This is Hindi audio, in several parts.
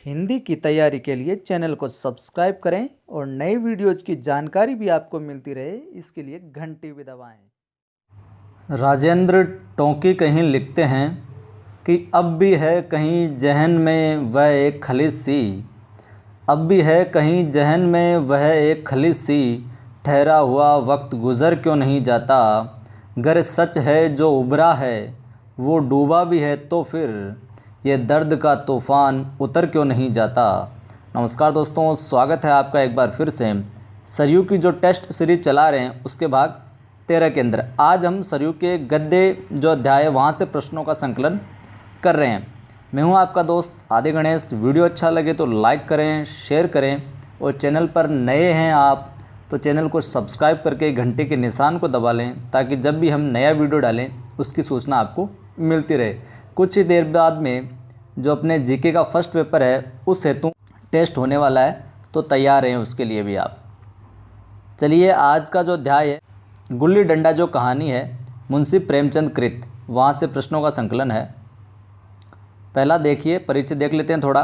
हिंदी की तैयारी के लिए चैनल को सब्सक्राइब करें और नई वीडियोज की जानकारी भी आपको मिलती रहे, इसके लिए घंटी भी दबाएं। राजेंद्र टोंकी कहीं लिखते हैं कि अब भी है कहीं जहन में वह एक खलिश सी, अब भी है कहीं जहन में वह एक खलिश सी, ठहरा हुआ वक्त गुज़र क्यों नहीं जाता। गर सच है जो उभरा है वो डूबा भी है तो फिर ये दर्द का तूफ़ान उतर क्यों नहीं जाता। नमस्कार दोस्तों, स्वागत है आपका एक बार फिर से सरयू की जो टेस्ट सीरीज चला रहे हैं उसके भाग 13 के अंदर। आज हम सरयू के गद्य जो अध्याय है वहाँ से प्रश्नों का संकलन कर रहे हैं। मैं हूँ आपका दोस्त आदि गणेश। वीडियो अच्छा लगे तो लाइक करें, शेयर करें और चैनल पर नए हैं आप तो चैनल को सब्सक्राइब करके घंटे के निशान को दबा लें ताकि जब भी हम नया वीडियो डालें उसकी सूचना आपको मिलती रहे। कुछ ही देर बाद में जो अपने जीके का फर्स्ट पेपर है उस हेतु टेस्ट होने वाला है, तो तैयार रहें उसके लिए भी आप। चलिए, आज का जो अध्याय है गुल्ली डंडा जो कहानी है मुंशी प्रेमचंद कृत, वहाँ से प्रश्नों का संकलन है। पहला देखिए, परिचय देख लेते हैं थोड़ा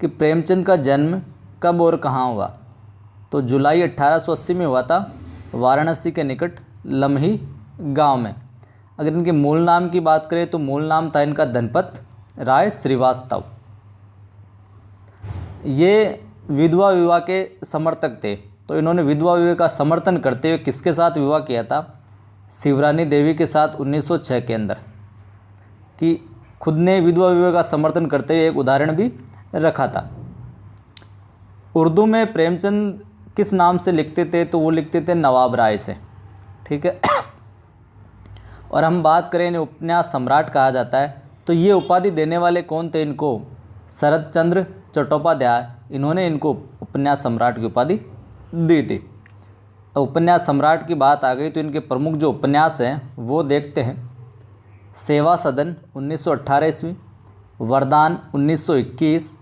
कि प्रेमचंद का जन्म कब और कहाँ हुआ। तो जुलाई 1880 में हुआ था, वाराणसी के निकट लम्ही गांव में। अगर इनके मूल नाम की बात करें तो मूल नाम था इनका धनपत राय श्रीवास्तव। ये विधवा विवाह के समर्थक थे, तो इन्होंने विधवा विवाह का समर्थन करते हुए किसके साथ विवाह किया था? शिवरानी देवी के साथ 1906 के अंदर। कि खुद ने विधवा विवाह का समर्थन करते हुए एक उदाहरण भी रखा था। उर्दू में प्रेमचंद किस नाम से लिखते थे? तो वो लिखते थे नवाब राय से, ठीक है। और हम बात करें इन्हें उपन्यास सम्राट कहा जाता है, तो ये उपाधि देने वाले कौन थे इनको? शरद चंद्र चट्टोपाध्याय, इन्होंने इनको उपन्यास सम्राट की उपाधि दी थी। उपन्यास सम्राट की बात आ गई तो इनके प्रमुख जो उपन्यास हैं वो देखते हैं। सेवा सदन 1918 ईस्वी, वरदान 1921,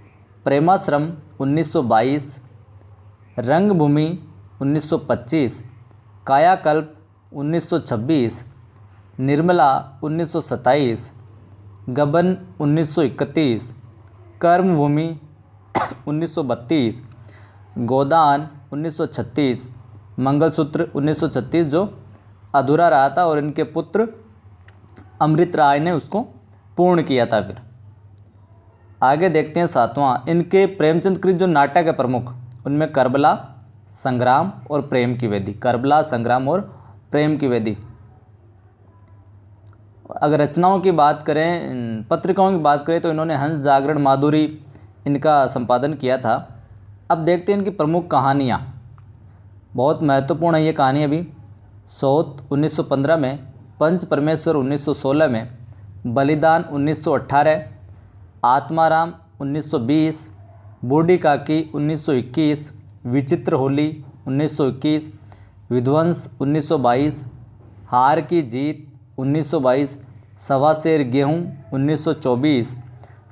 प्रेमाश्रम 1922, रंगभूमि 1925, कायाकल्प 1926, निर्मला 1927, गबन 1931, कर्मभूमि 1932, गोदान 1936, मंगलसूत्र 1936 जो अधूरा रहा था और इनके पुत्र अमृत राय ने उसको पूर्ण किया था। फिर आगे देखते हैं सातवां, इनके प्रेमचंद कृत जो नाटक है प्रमुख, उनमें करबला, संग्राम और प्रेम की वेदी। करबला, संग्राम और प्रेम की वेदी। अगर रचनाओं की बात करें, पत्रिकाओं की बात करें तो इन्होंने हंस, जागरण, माधुरी इनका संपादन किया था। अब देखते हैं इनकी प्रमुख कहानियाँ। बहुत महत्वपूर्ण है ये कहानी अभी। सौत 1915 में, पंच परमेश्वर 1916 में, बलिदान 1918, आत्माराम 1920, बूढ़ी काकी 1921, विचित्र होली 1921, विध्वंस 1922, हार की जीत 1922, सवा सेर गेहूँ 1924,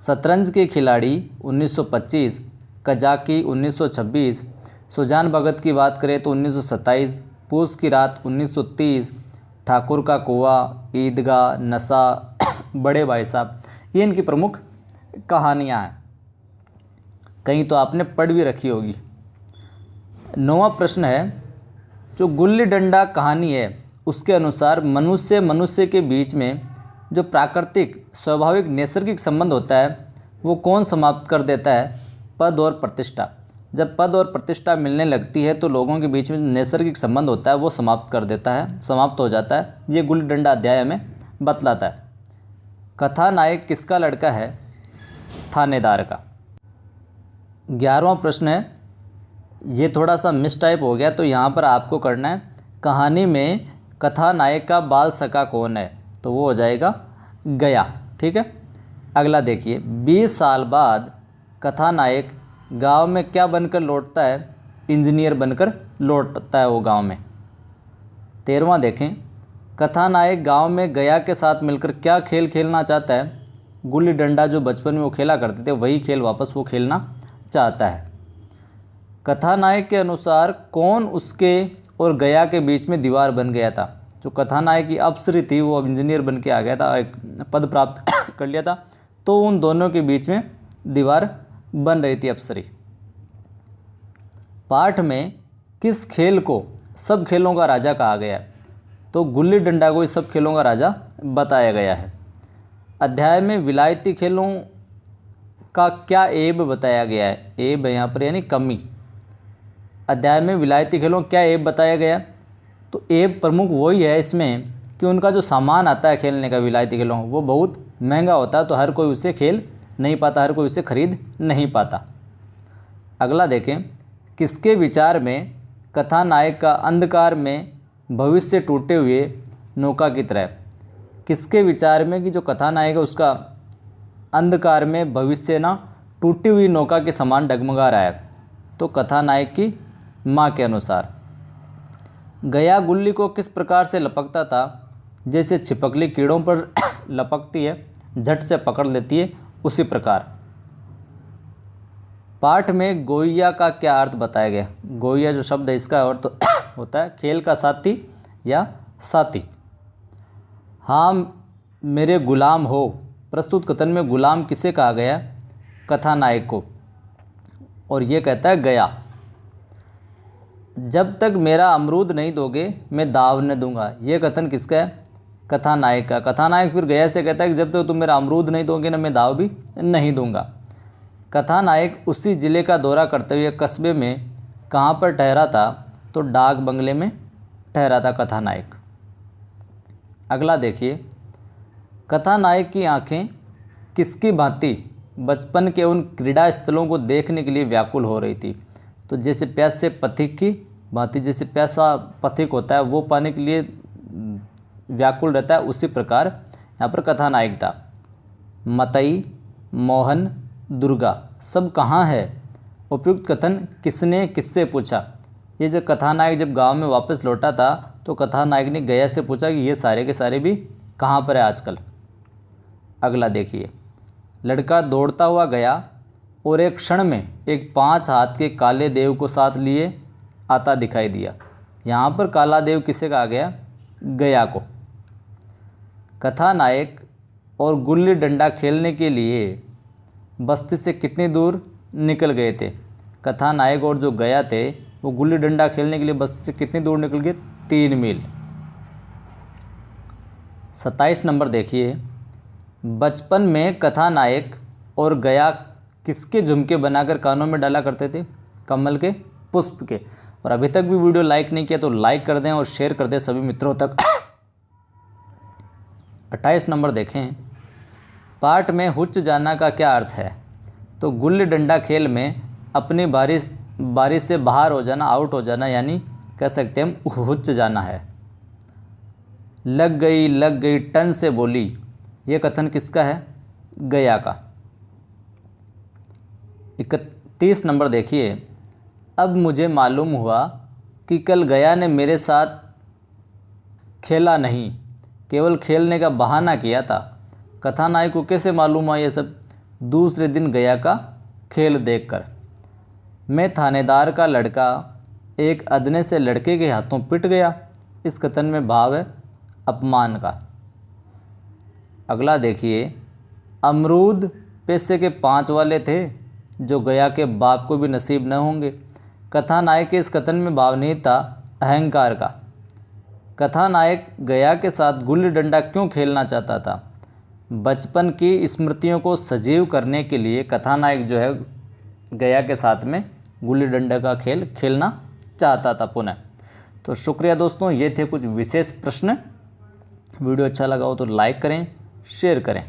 शतरंज के खिलाड़ी 1925, कजाकी 1926, सुजान भगत की बात करें तो 1927, पूस की रात 1930, ठाकुर का कुआं, ईदगाह, नशा, बड़े भाई साहब, ये इनकी प्रमुख कहानियाँ हैं। कहीं तो आपने पढ़ भी रखी होगी। नौवां प्रश्न है, जो गुल्ली डंडा कहानी है उसके अनुसार मनुष्य के बीच में जो प्राकृतिक स्वाभाविक नैसर्गिक संबंध होता है वो कौन समाप्त कर देता है? पद और प्रतिष्ठा। जब पद और प्रतिष्ठा मिलने लगती है तो लोगों के बीच में नैसर्गिक संबंध होता है वो समाप्त कर देता है, समाप्त हो जाता है। ये गुल्ली डंडा अध्याय में बतलाता है। कथानायक किसका लड़का है? थानेदार का। 11वां प्रश्न है, ये थोड़ा सा मिस टाइप हो गया, तो यहाँ पर आपको करना है कहानी में कथानायक का बाल सखा कौन है? तो वो हो जाएगा गया, ठीक है। अगला देखिए, 20 साल बाद कथानायक गांव में क्या बनकर लौटता है? इंजीनियर बनकर लौटता है वो गांव में। 13वां देखें, कथानायक गांव में गया के साथ मिलकर क्या खेल खेलना चाहता है? गुल्ली डंडा जो बचपन में वो खेला करते थे वही खेल वापस वो खेलना चाहता है। कथानायक के अनुसार कौन उसके और गया के बीच में दीवार बन गया था? जो कथानायक की अप्सरी थी वो अब इंजीनियर बन के आ गया था, एक पद प्राप्त कर लिया था, तो उन दोनों के बीच में दीवार बन रही थी अप्सरी। पाठ में किस खेल को सब खेलों का राजा कहा गया है? तो गुल्ली डंडा को इस सब खेलों का राजा बताया गया है। अध्याय में विलायती खेलों का क्या ऐब बताया गया है? ऐब यहाँ पर यानी कमी। अध्याय में विलायती खेलों क्या ऐब बताया गया? तो ऐब प्रमुख वही है इसमें कि उनका जो सामान आता है खेलने का विलायती खेलों वो बहुत महंगा होता है, तो हर कोई उसे खेल नहीं पाता, हर कोई उसे खरीद नहीं पाता। अगला देखें, किसके विचार में कथानायक का अंधकार में भविष्य टूटे हुए नौका की तरह? किसके विचार में कि जो कथानायक है उसका अंधकार में भविष्य ना टूटी हुई नौका के समान डगमगा रहा है? तो कथानायक की माँ के अनुसार। गया गुल्ली को किस प्रकार से लपकता था? जैसे छिपकली कीड़ों पर लपकती है, झट से पकड़ लेती है, उसी प्रकार। पाठ में गोइया का क्या अर्थ बताया गया? गोइया जो शब्द है इसका अर्थ होता है खेल का साथी या साथी। हाँ मेरे गुलाम हो, प्रस्तुत कथन में गुलाम किसे कहा गया? कथानायक को, और ये कहता है गया। जब तक मेरा अमरूद नहीं दोगे मैं दाव न दूंगा, ये कथन किसका है? कथानायक का। कथानायक फिर गया से कहता है कि जब तक तुम मेरा अमरूद नहीं दोगे ना मैं दाव भी नहीं दूंगा। कथानायक उसी ज़िले का दौरा करते हुए कस्बे में कहाँ पर ठहरा था? तो डाक बंगले में ठहरा था कथानायक। अगला देखिए, कथानायक की आंखें किसकी भांति बचपन के उन क्रीड़ा स्थलों को देखने के लिए व्याकुल हो रही थी? तो जैसे प्यासे पथिक की भांति, जैसे प्यासा पथिक होता है वो पाने के लिए व्याकुल रहता है, उसी प्रकार यहाँ पर कथानायक था। मतई, मोहन, दुर्गा सब कहाँ है? उपयुक्त कथन किसने किससे पूछा? ये जब कथानायक जब गांव में वापस लौटा था तो कथानायक ने गया से पूछा कि ये सारे के सारे भी कहाँ पर है आजकल। अगला देखिए, लड़का दौड़ता हुआ गया और एक क्षण में एक 5 हाथ के काले देव को साथ लिए आता दिखाई दिया। यहाँ पर काला देव किसे कहा गया? गया को। कथानायक और गुल्ली डंडा खेलने के लिए बस्ती से कितनी दूर निकल गए थे? कथानायक और जो गया थे वो गुल्ली डंडा खेलने के लिए बस्ती से कितनी दूर निकल गए? 3 मील। 27 नंबर देखिए, बचपन में कथानायक और गया किसके झुमके बनाकर कानों में डाला करते थे? कमल के पुष्प के। और अभी तक भी वीडियो लाइक नहीं किया तो लाइक कर दें और शेयर कर दें सभी मित्रों तक। 28 नंबर देखें, पाठ में हुच्च जाना का क्या अर्थ है? तो गुल्ली डंडा खेल में अपनी बारिश से बाहर हो जाना, आउट हो जाना, यानी कह सकते हैं हम हुच्च जाना है। लग गई टन से बोली, ये कथन किसका है? गया का। 31 नंबर देखिए, अब मुझे मालूम हुआ कि कल गया ने मेरे साथ खेला नहीं, केवल खेलने का बहाना किया था। कथानायक को कैसे मालूम हुआ ये सब? दूसरे दिन गया का खेल देखकर। मैं थानेदार का लड़का एक अदने से लड़के के हाथों पिट गया। इस कथन में भाव है अपमान का। अगला देखिए, अमरूद पैसे के 5 वाले थे जो गया के बाप को भी नसीब न होंगे। कथानायक के इस कथन में भाव नहीं था अहंकार का। कथानायक गया के साथ गुल्ली डंडा क्यों खेलना चाहता था? बचपन की स्मृतियों को सजीव करने के लिए कथानायक जो है गया के साथ में गुल्ली डंडा का खेल खेलना चाहता था पुनः। तो शुक्रिया दोस्तों, ये थे कुछ विशेष प्रश्न। वीडियो अच्छा लगा हो तो लाइक करें, शेयर करें।